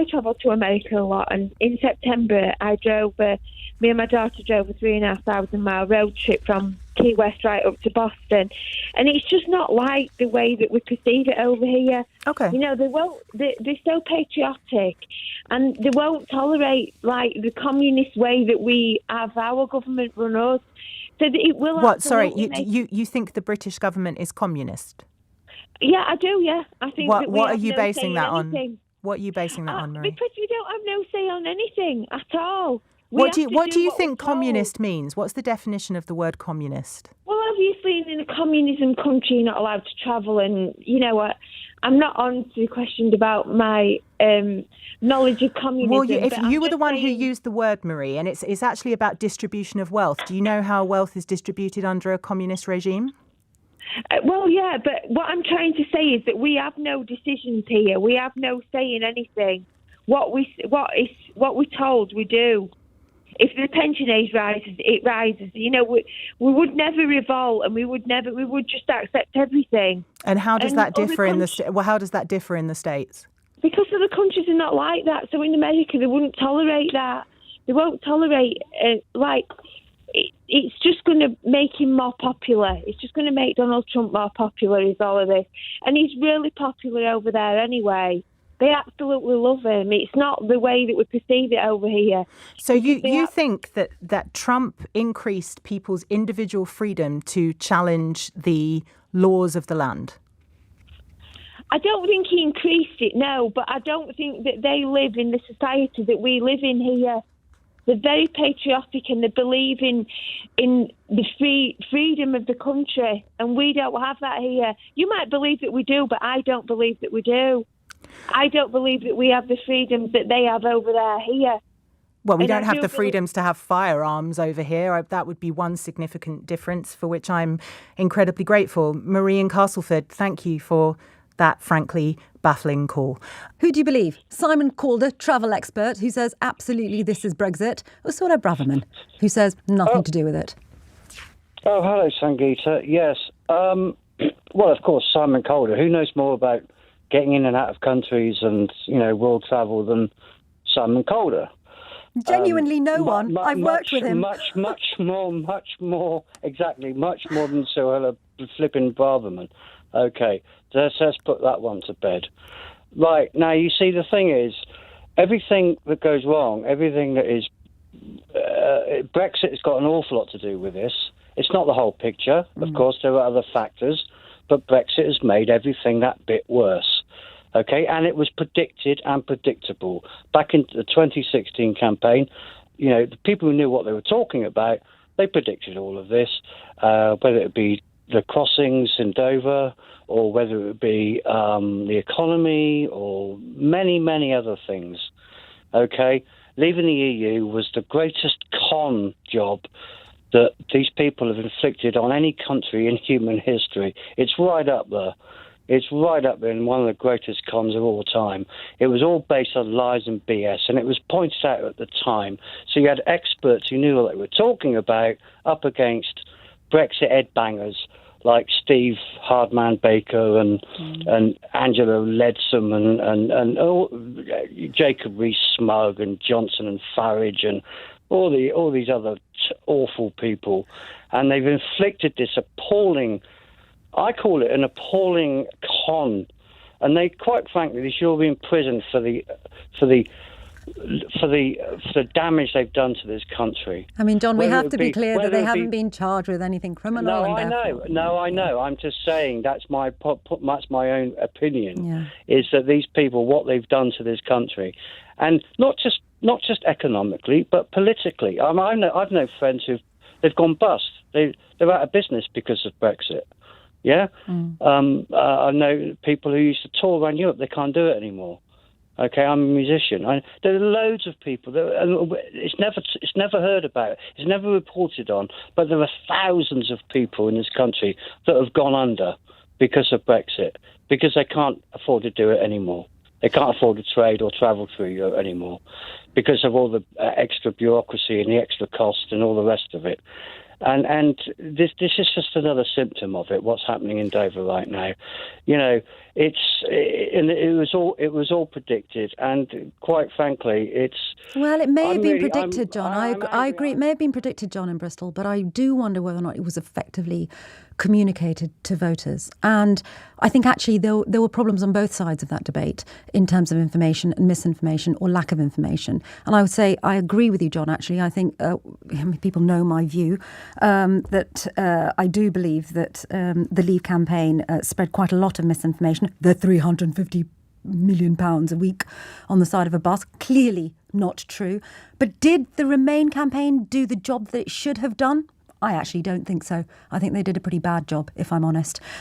travel to America a lot, and in September me and my daughter drove a 3,500 mile road trip from Key West right up to Boston, and it's just not like the way that we perceive it over here. Okay. You know, they're so patriotic, and they won't tolerate like the communist way that we have our government run us. So that it will. What? Sorry, you think the British government is communist? Yeah, I do. Yeah, I think. What are you basing that on? What are you basing that on, Marie? Because we don't have no say on anything at all. What do you think communist means? What's the definition of the word communist? Well, obviously, in a communism country, you're not allowed to travel, and you know what? I'm not on to the question about my knowledge of communism. Well, if you were the one who used the word, Marie, and it's actually about distribution of wealth. Do you know how wealth is distributed under a communist regime? Well, yeah, but what I'm trying to say is that we have no decisions here. We have no say in anything. What we're told, we do. If the pension age rises, it rises. You know, we would never revolt, and we would just accept everything. And how does that differ in the how does that differ in the States? Because other countries are not like that. So in America, they wouldn't tolerate that. They won't tolerate it's just going to make him more popular. It's just going to make Donald Trump more popular, is all of this. And he's really popular over there anyway. They absolutely love him. It's not the way that we perceive it over here. So you think that Trump increased people's individual freedom to challenge the laws of the land? I don't think he increased it, no, but I don't think that they live in the society that we live in here. They're very patriotic, and they believe in the freedom of the country, and we don't have that here. You might believe that we do, but I don't believe that we do. I don't believe that we have the freedoms that they have over there here. Well, we don't have the freedoms to have firearms over here. That would be one significant difference for which I'm incredibly grateful. Marie in Castleford, thank you for that frankly baffling call. Who do you believe? Simon Calder, travel expert, who says absolutely this is Brexit, or Sora Braverman, who says nothing to do with it? Oh, hello, Sangita. Yes. Well, of course, Simon Calder. Who knows more about getting in and out of countries and, you know, world travel than Simon Calder? Genuinely no one. I've worked with him. Much more, exactly, much more than Sora flipping Braverman. Okay, let's put that one to bed. Right, now you see the thing is, everything that goes wrong, everything that is... Brexit has got an awful lot to do with this. It's not the whole picture. Of course, there are other factors, but Brexit has made everything that bit worse. Okay, and it was predicted and predictable. Back in the 2016 campaign, you know, the people who knew what they were talking about, they predicted all of this, whether it be the crossings in Dover, or whether it would be the economy, or many, many other things. Okay, leaving the EU was the greatest con job that these people have inflicted on any country in human history. It's right up there. It's right up there in one of the greatest cons of all time. It was all based on lies and BS, and it was pointed out at the time. So you had experts who knew what they were talking about up against Brexit headbangers like Steve Hardman Baker and Angela Leadsom and Jacob Rees-Mogg and Johnson and Farage and all these other awful people. And they've inflicted this appalling, I call it an appalling con. And they, quite frankly, they should all be in prison for the damage they've done to this country. I mean, John, we have to be clear that they haven't been charged with anything criminal. No, I know. I'm just saying that's my own opinion. Yeah. Is that these people, what they've done to this country, and not just economically, but politically. I've known friends they've gone bust. They're out of business because of Brexit. Yeah. I know people who used to tour around Europe. They can't do it anymore. Okay, I'm a musician. There are loads of people. It's never heard about. It's never reported on. But there are thousands of people in this country that have gone under because of Brexit, because they can't afford to do it anymore. They can't afford to trade or travel through Europe anymore because of all the extra bureaucracy and the extra cost and all the rest of it. And this is just another symptom of it, what's happening in Dover right now. You know, it was all predicted, and quite frankly, Well, it may have been predicted, John. I agree. It may have been predicted, John, in Bristol, but I do wonder whether or not it was effectively communicated to voters. And I think actually there were problems on both sides of that debate in terms of information and misinformation or lack of information. And I would say I agree with you, John, actually. I think people know my view that I do believe that the Leave campaign spread quite a lot of misinformation. The £350 million a week on the side of a bus, clearly not true. But did the Remain campaign do the job that it should have done? I actually don't think so. I think they did a pretty bad job, if I'm honest.